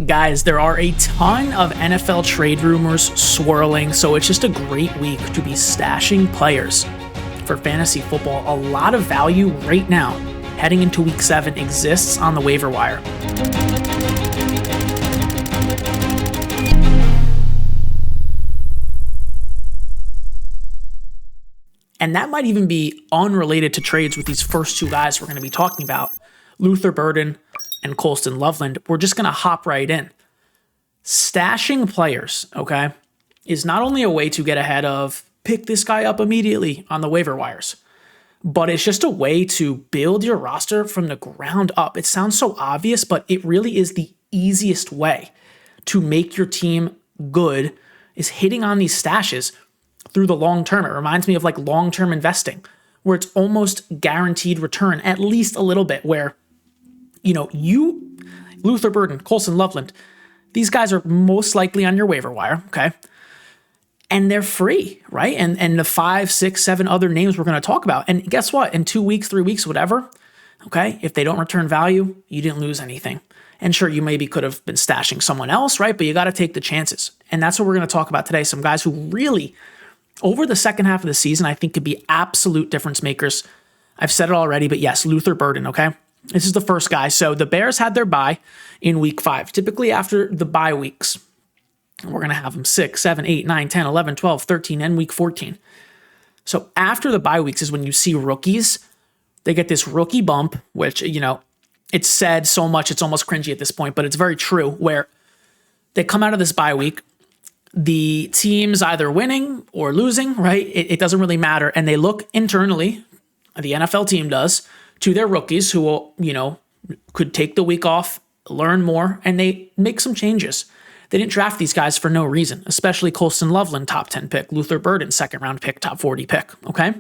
Guys, there are a ton of NFL trade rumors swirling, so it's just a great week to be stashing players for fantasy football. A lot of value right now heading into week 7 exists on the waiver wire. And that might even be unrelated to trades with these first two guys we're going to be talking about, Luther Burden and Colston Loveland. We're just going to hop right in. Stashing players, okay, is not only a way to get ahead of pick this guy up immediately on the waiver wires, but it's just a way to build your roster from the ground up. It sounds so obvious, but it really is the easiest way to make your team good, is hitting on these stashes through the long term. It reminds me of like long-term investing, where it's almost guaranteed return, at least a little bit, where, Luther Burden, Colston Loveland, these guys are most likely on your waiver wire, okay? And they're free, right? And the 5, 6, 7 other names we're going to talk about. And guess what? In 2 weeks, 3 weeks, whatever, okay, if they don't return value, you didn't lose anything. And sure, you maybe could have been stashing someone else, right? But you got to take the chances. And that's what we're going to talk about today. Some guys who really, over the second half of the season, I think could be absolute difference makers. I've said it already, but yes, Luther Burden, okay? This is the first guy. So the Bears had their bye in week 5. Typically after the bye weeks, we're going to have them 6, 7, 8, 9, 10, 11, 12, 13, and week 14. So after the bye weeks is when you see rookies. They get this rookie bump, which, it's said so much, it's almost cringy at this point, but it's very true, where they come out of this bye week, the team's either winning or losing, right? It doesn't really matter. And they look internally, the NFL team does, to their rookies who will, could take the week off, learn more, and they make some changes. They didn't draft these guys for no reason, especially Colston Loveland, top 10 pick, Luther Burden, second round pick, top 40 pick, okay?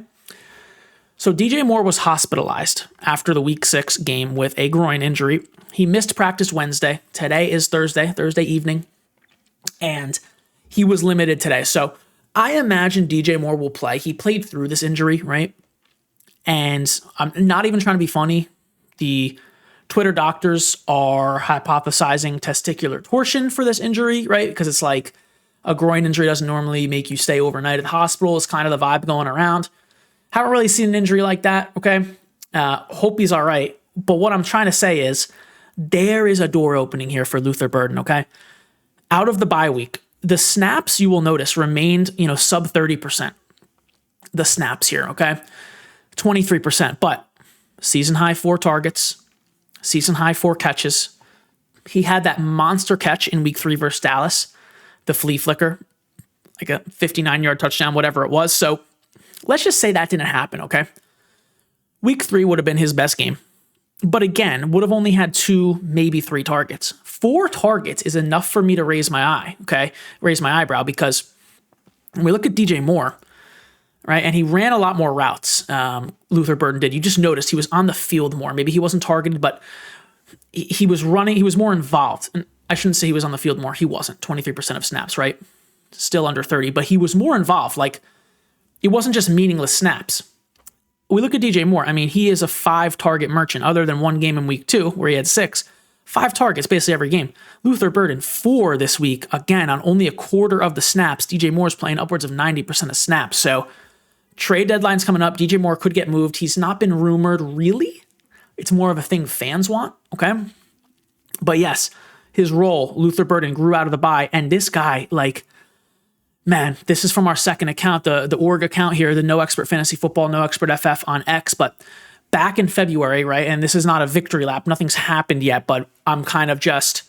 So DJ Moore was hospitalized after the week 6 game with a groin injury. He missed practice Wednesday. Today is Thursday evening, and he was limited today. So I imagine DJ Moore will play. He played through this injury, right? And I'm not even trying to be funny. The Twitter doctors are hypothesizing testicular torsion for this injury, right? Because it's like a groin injury doesn't normally make you stay overnight at the hospital. It's kind of the vibe going around. Haven't really seen an injury like that, okay? Hope he's all right. But what I'm trying to say is there is a door opening here for Luther Burden, okay? Out of the bye week, the snaps you will notice remained, sub 30%. The snaps here, okay? 23%, but season high 4 targets, season high 4 catches. He had that monster catch in week 3 versus Dallas, the flea flicker, like a 59-yard touchdown, whatever it was. So let's just say that didn't happen, okay? Week 3 would have been his best game, but again, would have only had 2, maybe 3 targets. 4 targets is enough for me to raise my eye, okay? Raise my eyebrow, because when we look at DJ Moore, right, and he ran a lot more routes, Luther Burden did. You just noticed he was on the field more. Maybe he wasn't targeted, but he was running. He was more involved. And I shouldn't say he was on the field more. He wasn't. 23% of snaps, right? Still under 30, but he was more involved. Like, it wasn't just meaningless snaps. We look at DJ Moore. I mean, he is a 5-target merchant, other than one game in week 2 where he had 6. 5 targets basically every game. Luther Burden, 4 this week. Again, on only a quarter of the snaps. DJ Moore's playing upwards of 90% of snaps. So trade deadline's coming up. DJ Moore could get moved. He's not been rumored, really. It's more of a thing fans want, okay? But yes, his role, Luther Burden, grew out of the bye. And this guy, man, this is from our second account, the org account here, the No Expert Fantasy Football, No Expert FF on X. But back in February, right, and this is not a victory lap. Nothing's happened yet, but I'm kind of just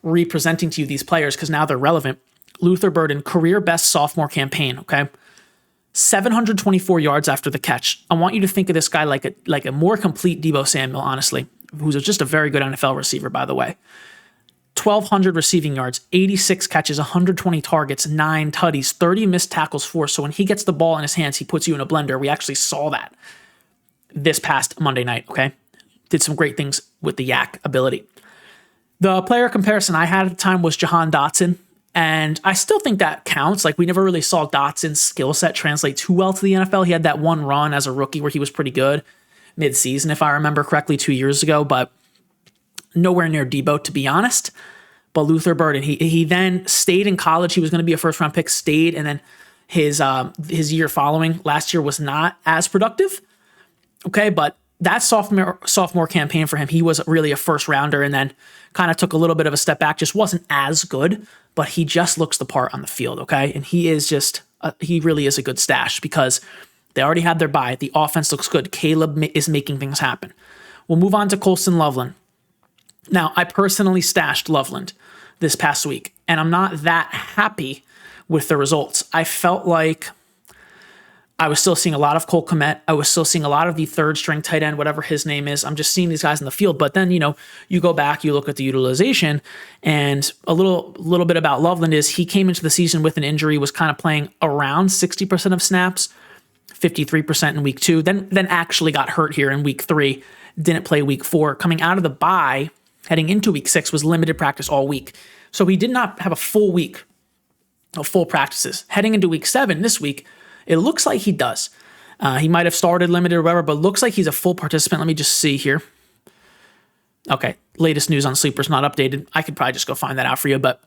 representing to you these players because now they're relevant. Luther Burden, career best sophomore campaign, okay? 724 yards after the catch. I want you to think of this guy like a more complete Deebo Samuel, honestly, who's just a very good NFL receiver, by the way. 1,200 receiving yards, 86 catches, 120 targets, 9 tutties, 30 missed tackles, 4. So when he gets the ball in his hands, he puts you in a blender. We actually saw that this past Monday night, okay? Did some great things with the yak ability. The player comparison I had at the time was Jahan Dotson. And I still think that counts. Like, we never really saw Dotson's skill set translate too well to the NFL. He had that one run as a rookie where he was pretty good mid-season, if I remember correctly, 2 years ago, but nowhere near Deebo, to be honest. But Luther Burden, he then stayed in college. He was going to be a first round pick, stayed, and then his year following last year was not as productive. Okay, but that sophomore campaign for him, he was really a first rounder, and then kind of took a little bit of a step back. Just wasn't as good, but he just looks the part on the field. Okay, and he is just he really is a good stash because they already had their bye. The offense looks good. Caleb is making things happen. We'll move on to Colston Loveland. Now, I personally stashed Loveland this past week, and I'm not that happy with the results. I felt like I was still seeing a lot of Cole Kmet. I was still seeing a lot of the third string tight end, whatever his name is. I'm just seeing these guys in the field. But then, you go back, you look at the utilization, and a little bit about Loveland is he came into the season with an injury, was kind of playing around 60% of snaps, 53% in week 2, then actually got hurt here in week 3, didn't play week 4. Coming out of the bye, heading into week 6, was limited practice all week. So he did not have a full week of full practices. Heading into week 7 this week, it looks like he does. He might have started limited or whatever, but looks like he's a full participant. Let me just see here. Okay, latest news on Sleeper's not updated. I could probably just go find that out for you, but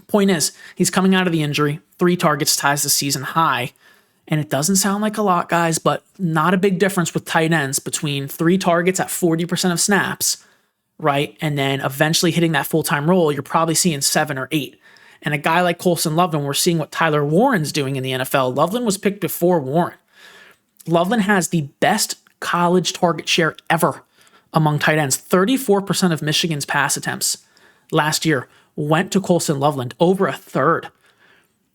point is, he's coming out of the injury. 3 targets ties the season high, and it doesn't sound like a lot, guys, but not a big difference with tight ends between 3 targets at 40% of snaps, right? And then eventually hitting that full-time role, you're probably seeing 7 or 8. And a guy like Colston Loveland, we're seeing what Tyler Warren's doing in the NFL. Loveland was picked before Warren. Loveland has the best college target share ever among tight ends. 34% of Michigan's pass attempts last year went to Colston Loveland, over a third.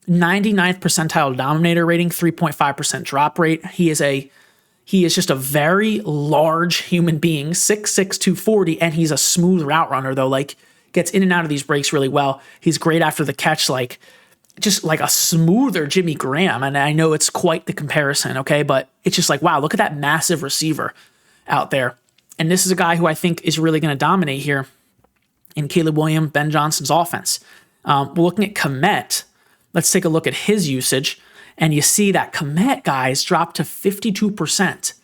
99th percentile dominator rating, 3.5% drop rate. He is just a very large human being, 6'6", 240, and he's a smooth route runner, though. Gets in and out of these breaks really well. He's great after the catch, just like a smoother Jimmy Graham. And I know it's quite the comparison, okay? But it's just like, wow, look at that massive receiver out there. And this is a guy who I think is really going to dominate here in Caleb Williams, Ben Johnson's offense. We're looking at Kmet. Let's take a look at his usage. And you see that Kmet, guys, dropped to 52%,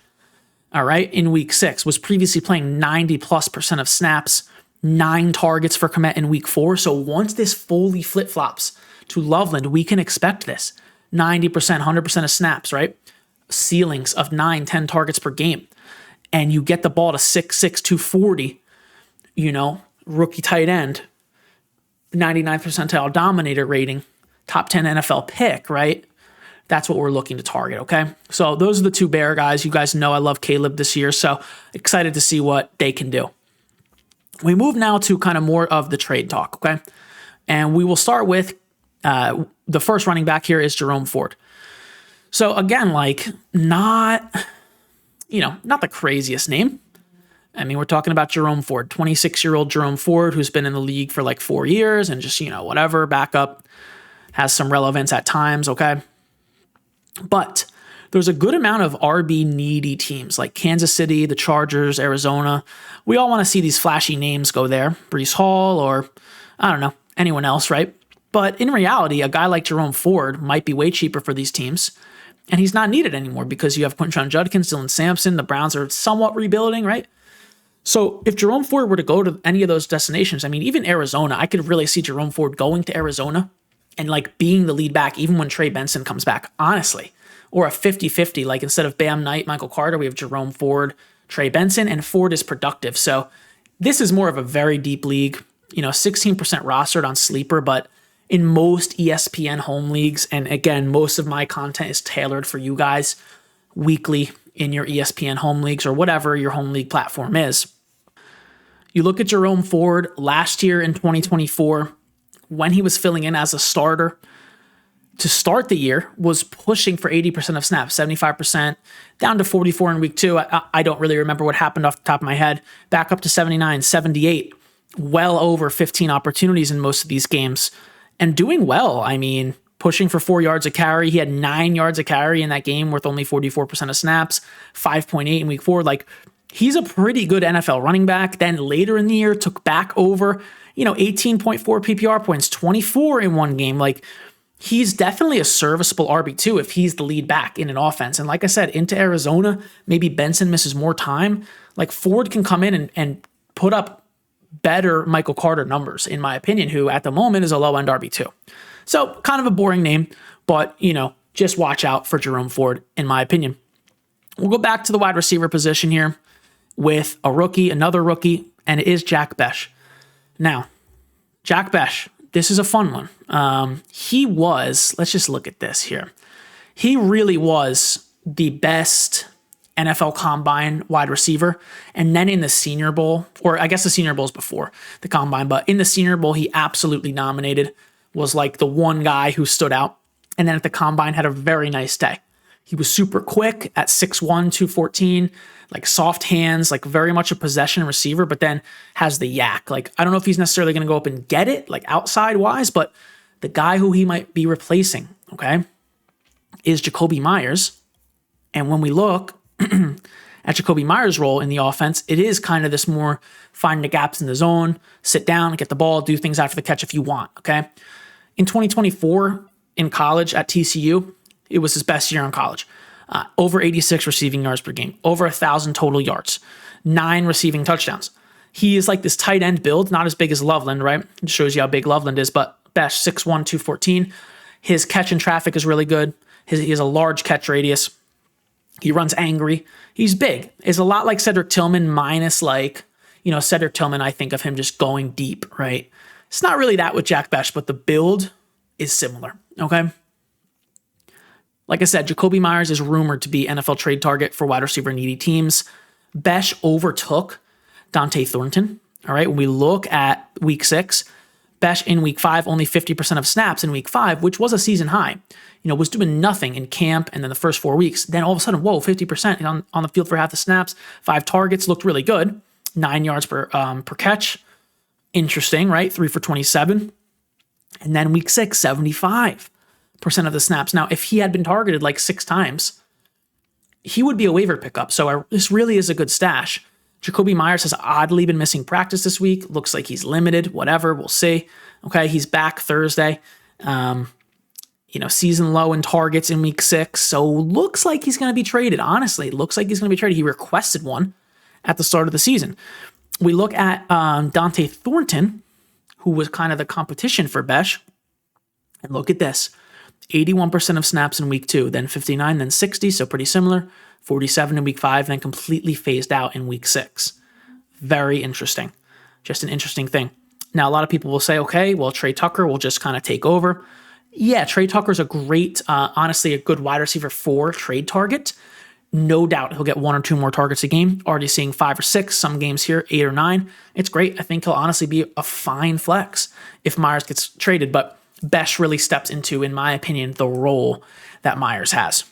all right, in week 6. Was previously playing 90+% of snaps. 9 targets for Kmet in week 4. So once this fully flip-flops to Loveland, we can expect this. 90%, 100% of snaps, right? Ceilings of 9, 10 targets per game. And you get the ball to 6'6", 240, rookie tight end, 99th percentile dominator rating, top 10 NFL pick, right? That's what we're looking to target, okay? So those are the 2 Bear guys. You guys know I love Caleb this year, so excited to see what they can do. We move now to kind of more of the trade talk, okay? And we will start with the first running back here is Jerome Ford. So again, not the craziest name. I mean, we're talking about Jerome Ford, 26-year-old Jerome Ford, who's been in the league for 4 years and just, whatever, backup, has some relevance at times, okay? But there's a good amount of RB needy teams like Kansas City, the Chargers, Arizona. We all want to see these flashy names go there. Breece Hall or, I don't know, anyone else, right? But in reality, a guy like Jerome Ford might be way cheaper for these teams. And he's not needed anymore because you have Quinton Judkins, Dylan Sampson. The Browns are somewhat rebuilding, right? So if Jerome Ford were to go to any of those destinations, I mean, even Arizona, I could really see Jerome Ford going to Arizona and being the lead back even when Trey Benson comes back, honestly. Or a 50-50, instead of Bam Knight, Michael Carter, we have Jerome Ford, Trey Benson, and Ford is productive. So this is more of a very deep league, 16% rostered on Sleeper, but in most ESPN home leagues, and again, most of my content is tailored for you guys weekly in your ESPN home leagues or whatever your home league platform is. You look at Jerome Ford last year in 2024, when he was filling in as a starter, to start the year, was pushing for 80% of snaps, 75%, down to 44 in week 2. I don't really remember what happened off the top of my head. Back up to 79, 78, well over 15 opportunities in most of these games, and doing well. I mean, pushing for 4 yards a carry. He had 9 yards a carry in that game worth only 44% of snaps, 5.8 in week 4. He's a pretty good NFL running back. Then later in the year, took back over, 18.4 PPR points, 24 in one game. He's definitely a serviceable RB2 if he's the lead back in an offense. And like I said, into Arizona, maybe Benson misses more time. Ford can come in and put up better Michael Carter numbers, in my opinion, who at the moment is a low-end RB2. So kind of a boring name, but, just watch out for Jerome Ford, in my opinion. We'll go back to the wide receiver position here with a rookie, another rookie, and it is Jack Bech. Now, Jack Bech, this is a fun one. Let's just look at this here. He really was the best NFL Combine wide receiver. And then in the Senior Bowl, or I guess the Senior Bowl is before the Combine, but in the Senior Bowl, he absolutely dominated, was like the one guy who stood out. And then at the Combine had a very nice day. He was super quick at 6'1", 214, like soft hands, like very much a possession receiver, but then has the yak. Like, I don't know if he's necessarily going to go up and get it, like outside wise, but the guy who he might be replacing, okay, is Jakobi Meyers. And when we look at Jakobi Meyers' role in the offense, it is kind of this more find the gaps in the zone, sit down, get the ball, do things after the catch if you want, okay? In 2024, in college at TCU, it was his best year in college. Over 86 receiving yards per game, over 1,000 total yards, 9 receiving touchdowns. He is like this tight end build, not as big as Loveland, right? It shows you how big Loveland is, but Bech, 6'1", 214. His catch in traffic is really good. He has a large catch radius. He runs angry. He's big. Is a lot like Cedric Tillman minus Cedric Tillman, I think of him just going deep, right? It's not really that with Jack Bech, but the build is similar, okay? Like I said, Jakobi Meyers is rumored to be NFL trade target for wide receiver needy teams. Bech overtook Dante Thornton, all right? When we look at week 6, Bech in week 5, only 50% of snaps in week 5, which was a season high, was doing nothing in camp and then the first 4 weeks. Then all of a sudden, 50% on the field for half the snaps, 5 targets, looked really good, 9 yards per catch. Interesting, right? 3 for 27. And then week 6, 75% of the snaps. Now, if he had been targeted like 6 times, he would be a waiver pickup. So this really is a good stash. Jakobi Meyers has oddly been missing practice this week. Looks like he's limited, whatever. We'll see. Okay, he's back Thursday. Season low in targets in week 6. So looks like he's going to be traded. Honestly, looks like he's going to be traded. He requested one at the start of the season. We look at Dante Thornton, who was kind of the competition for Bech. And look at this. 81% of snaps in week 2, then 59, then 60, so pretty similar. 47 in week 5, then completely phased out in week 6. Very interesting. Just an interesting thing. Now, a lot of people will say, okay, well, Tre Tucker will just kind of take over. Yeah, Tre Tucker's a great, honestly, a good wide receiver for trade target. No doubt he'll get 1 or 2 more targets a game. Already seeing 5 or 6, some games here, 8 or 9. It's great. I think he'll honestly be a fine flex if Meyers gets traded, but Bech really steps into, in my opinion, the role that Meyers has.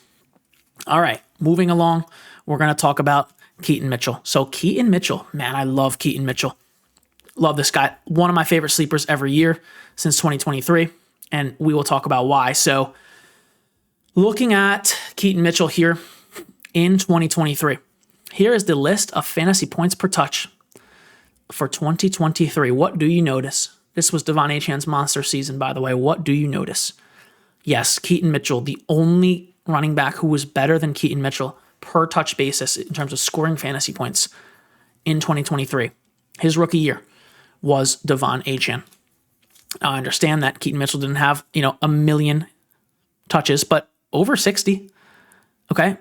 All right, moving along, we're going to talk about Keaton Mitchell. So Keaton Mitchell, man, I love Keaton Mitchell. Love this guy. One of my favorite sleepers every year since 2023, and we will talk about why. So looking at Keaton Mitchell here in 2023, here is the list of fantasy points per touch for 2023. What do you notice? This was Devon Achane's monster season, by the way. What do you notice? Yes, Keaton Mitchell, the only running back who was better than Keaton Mitchell per touch basis in terms of scoring fantasy points in 2023. His rookie year was Devon Achane. I understand that Keaton Mitchell didn't have, a million touches, but over 60. Okay,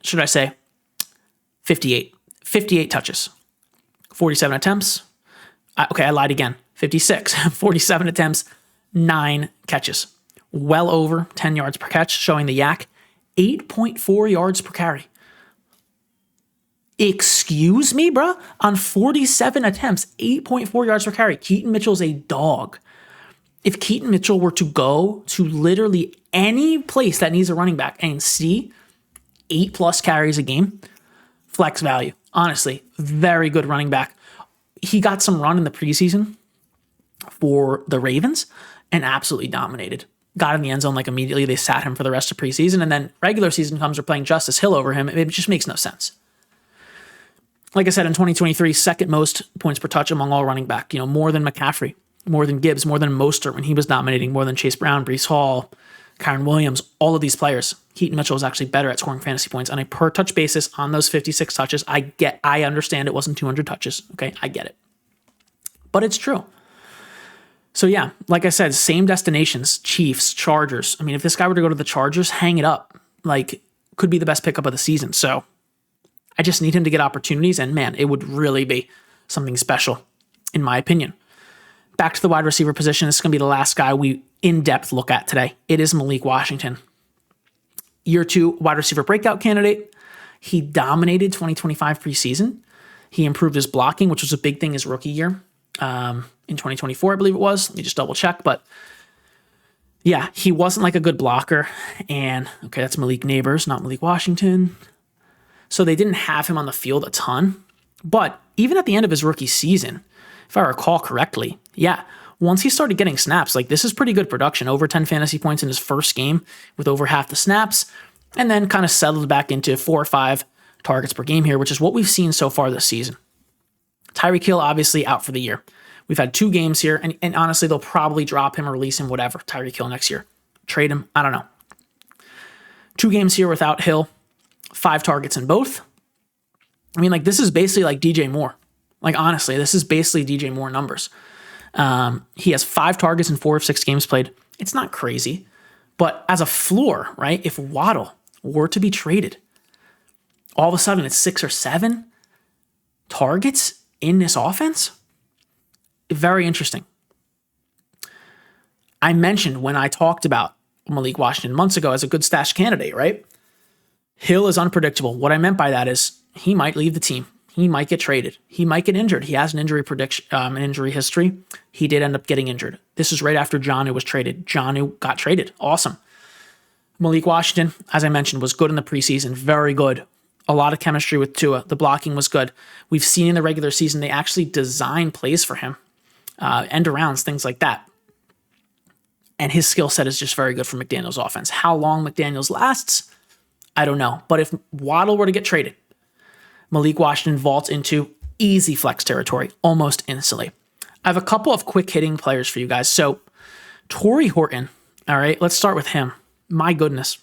should I say 58? 58 touches, 47 attempts. I lied again. 56, 47 attempts, 9 catches. Well over 10 yards per catch, showing the yak. 8.4 yards per carry. Excuse me, bro? On 47 attempts, 8.4 yards per carry. Keaton Mitchell's a dog. If Keaton Mitchell were to go to literally any place that needs a running back and see 8+ carries a game, flex value. Honestly, very good running back. He got some run in the preseason for the Ravens and absolutely dominated. Got in the end zone like immediately. They sat him for the rest of preseason, and then regular season comes, they're playing Justice Hill over him. It just makes no sense. Like I said, in 2023, second most points per touch among all running back. More than McCaffrey, more than Gibbs, more than Mostert when he was dominating, more than Chase Brown, Breece Hall, Kyron Williams, all of these players. Keaton Mitchell is actually better at scoring fantasy points on a per touch basis on those 56 touches. I understand it wasn't 200 touches. Okay, I get it. but it's true. So yeah, like I said, same destinations, Chiefs, Chargers. I mean, if this guy were to go to the Chargers, hang it up. Like, could be the best pickup of the season. So I just need him to get opportunities, and man, it would really be something special, in my opinion. Back to the wide receiver position. This is going to be the last guy we in-depth look at today. It is Malik Washington. Year 2 wide receiver breakout candidate. He dominated 2025 preseason. He improved his blocking, which was a big thing his rookie year. In 2024, I believe it was. Let me just double check. But yeah, he wasn't like a good blocker. And okay, that's Malik Neighbors, not Malik Washington. So they didn't have him on the field a ton. But even at the end of his rookie season, if I recall correctly, yeah, once he started getting snaps, like this is pretty good production. Over 10 fantasy points in his first game with over half the snaps. And then kind of settled back into 4 or 5 targets per game here, which is what we've seen so far this season. Tyreek Hill obviously out for the year. We've had 2 games here, and honestly, they'll probably drop him or release him, whatever. Tyreek Hill next year. Trade him. I don't know. 2 games here without Hill. 5 targets in both. I mean, like, this is basically like DJ Moore. Like, honestly, this is basically DJ Moore numbers. He has 5 targets in 4 of 6 games played. It's not crazy. But as a floor, right, if Waddle were to be traded, all of a sudden it's 6 or 7 targets in this offense. Very interesting. I mentioned when I talked about Malik Washington months ago as a good stash candidate, right? Hill is unpredictable. What I meant by that is he might leave the team. He might get traded. He might get injured. He has an injury an injury history. He did end up getting injured. This is right after Jonnu was traded. Jonnu got traded. Awesome. Malik Washington, as I mentioned, was good in the preseason. Very good. A lot of chemistry with Tua. The blocking was good. We've seen in the regular season, they actually design plays for him. End arounds, things like that. And his skill set is just very good for McDaniel's offense. How long McDaniel's lasts, I don't know. But if Waddle were to get traded, Malik Washington vaults into easy flex territory almost instantly. I have a couple of quick hitting players for you guys. So Tory Horton, all right, let's start with him. My goodness.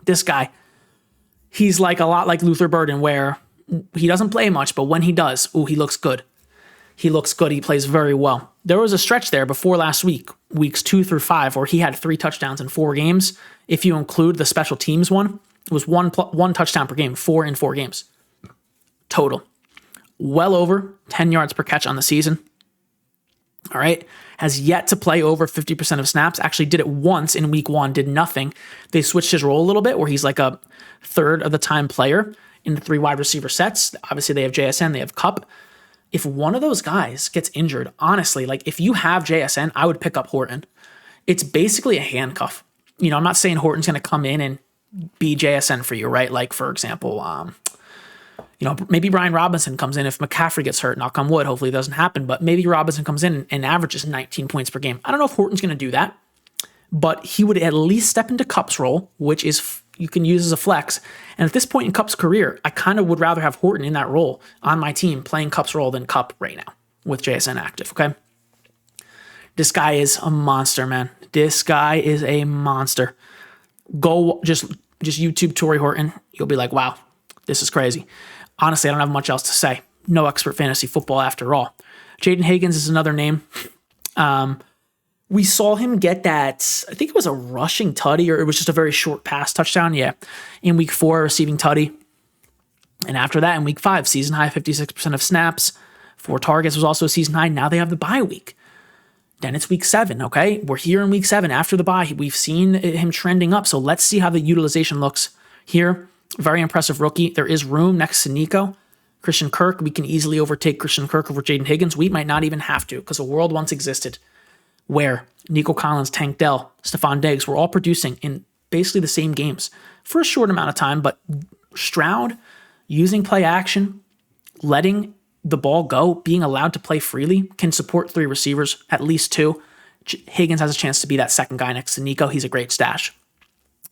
This guy, he's like a lot like Luther Burden, where he doesn't play much, but when he does, he looks good. He looks good. He plays very well. There was a stretch there before last week, weeks 2 through 5, where he had 3 touchdowns in 4 games. If you include the special teams one, it was one touchdown per game, 4 in 4 games total. Well over 10 yards per catch on the season. All right. Has yet to play over 50% of snaps. Actually did it once in week 1, did nothing. They switched his role a little bit where he's like a third of the time player in the 3 wide receiver sets. Obviously they have JSN, they have Kupp. If one of those guys gets injured, honestly, like if you have JSN, I would pick up Horton. It's basically a handcuff. You know, I'm not saying Horton's going to come in and be JSN for you, right? Like, for example, maybe Brian Robinson comes in if McCaffrey gets hurt, knock on wood, hopefully it doesn't happen, but maybe Robinson comes in and averages 19 points per game. I don't know if Horton's going to do that, but he would at least step into Kupp's role, which is you can use as a flex. And at this point in Kupp's career, I kind of would rather have Horton in that role on my team playing Kupp's role than Kupp right now with JSN active, okay? This guy is a monster, man. This guy is a monster. Go just YouTube Tory Horton. You'll be like, wow, this is crazy. Honestly, I don't have much else to say. No expert fantasy football after all. Jayden Higgins is another name. We saw him get that, I think it was a rushing tutty, or it was just a very short pass touchdown. Yeah. In week 4, receiving tutty. And after that, in week 5, season high 56% of snaps. 4 targets was also a season high. Now they have the bye week. Then it's week 7, okay? We're here in week 7 after the bye. We've seen him trending up. So let's see how the utilization looks here. Very impressive rookie. There is room next to Nico. Christian Kirk, we can easily overtake Christian Kirk over Jayden Higgins. We might not even have to, because a world once existed where Nico Collins, Tank Dell, Stephon Diggs were all producing in basically the same games for a short amount of time, but Stroud using play action, letting the ball go, being allowed to play freely, can support 3 receivers, at least 2. Higgins has a chance to be that second guy next to Nico. He's a great stash.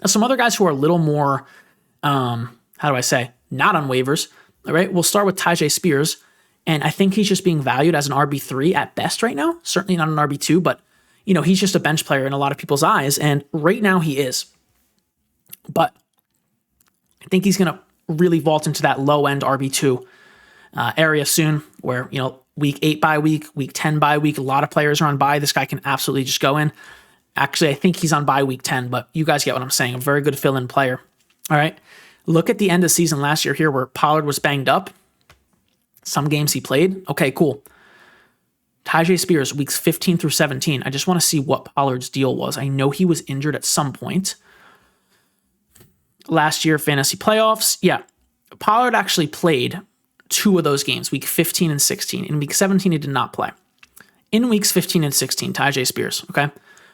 Now, some other guys who are a little more, not on waivers, all right? We'll start with Tyjae Spears, and I think he's just being valued as an RB3 at best right now. Certainly not an RB2, but he's just a bench player in a lot of people's eyes, and right now he is. But I think he's going to really vault into that low-end RB2 area soon, where, week 8 bye week, week 10 bye week. A lot of players are on bye. This guy can absolutely just go in. Actually, I think he's on bye week 10, but you guys get what I'm saying. A very good fill-in player. All right. Look at the end of season last year here where Pollard was banged up. Some games he played. Okay, cool. Tyjae Spears, weeks 15 through 17. I just want to see what Pollard's deal was. I know he was injured at some point. Last year, fantasy playoffs. Yeah, Pollard actually played 2 of those games, week 15 and 16. In week 17, he did not play. In weeks 15 and 16, Tyjae Spears, okay?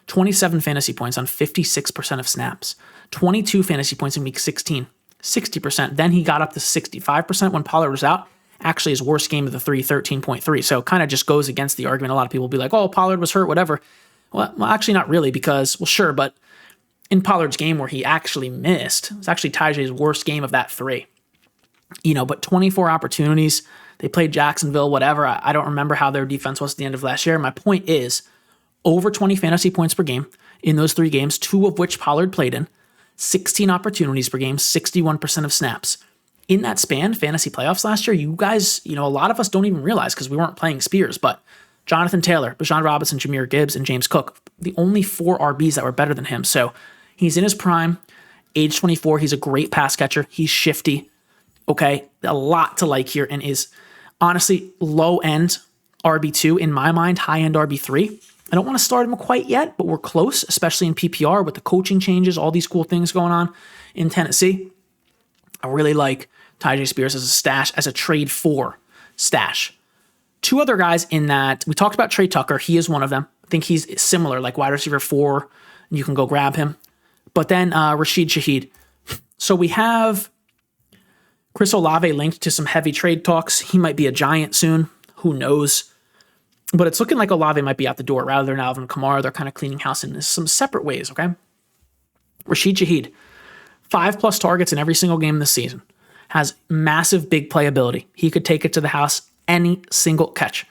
27 fantasy points on 56% of snaps. 22 fantasy points in week 16, 60%. Then he got up to 65% when Pollard was out. Actually, his worst game of the 3, 13.3. So it kind of just goes against the argument. A lot of people will be like, oh, Pollard was hurt, whatever. Well, actually not really because, well, sure, but in Pollard's game where he actually missed, it's actually Tyjae's worst game of that 3. But 24 opportunities. They played Jacksonville, whatever. I don't remember how their defense was at the end of last year. My point is, over 20 fantasy points per game in those 3 games, 2 of which Pollard played in, 16 opportunities per game, 61% of snaps. In that span, fantasy playoffs last year, you guys, a lot of us don't even realize because we weren't playing Spears, but Jonathan Taylor, Bijan Robinson, Jahmyr Gibbs, and James Cook, the only 4 RBs that were better than him. So he's in his prime, age 24. He's a great pass catcher. He's shifty. Okay, a lot to like here and is honestly low-end RB2 in my mind, high-end RB3. I don't want to start him quite yet, but we're close, especially in PPR with the coaching changes, all these cool things going on in Tennessee. I really like Tyjae Spears as a stash, as a trade for stash. 2 other guys in that, we talked about Tre Tucker. He is one of them. I think he's similar, like wide receiver 4, and you can go grab him. But then Rashid Shaheed. So we have Chris Olave linked to some heavy trade talks. He might be a Giant soon. Who knows? But it's looking like Olave might be out the door rather than Alvin Kamara. They're kind of cleaning house in some separate ways, okay? Rashid Shaheed, 5+ targets in every single game this season. Has massive big playability. He could take it to the house any single catch.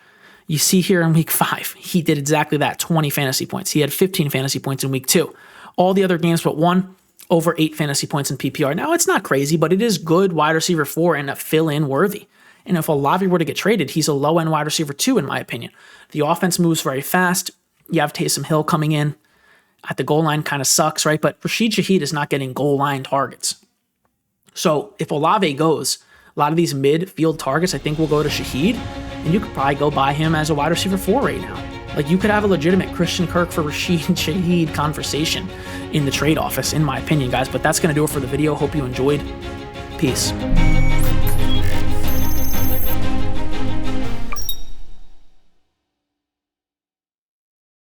You see here in week 5, he did exactly that, 20 fantasy points. He had 15 fantasy points in week 2. All the other games but 1, over 8 fantasy points in PPR. Now, it's not crazy, but it is good wide receiver 4 and a fill-in worthy. And if Olave were to get traded, he's a low-end wide receiver 2, in my opinion. The offense moves very fast. You have Taysom Hill coming in at the goal line, kind of sucks, right? But Rashid Shaheed is not getting goal line targets. So if Olave goes, a lot of these mid-field targets I think will go to Shaheed, and you could probably go buy him as a wide receiver 4 right now. Like, you could have a legitimate Christian Kirk for Rashid Shaheed conversation in the trade office, in my opinion, guys. But that's going to do it for the video. Hope you enjoyed. Peace.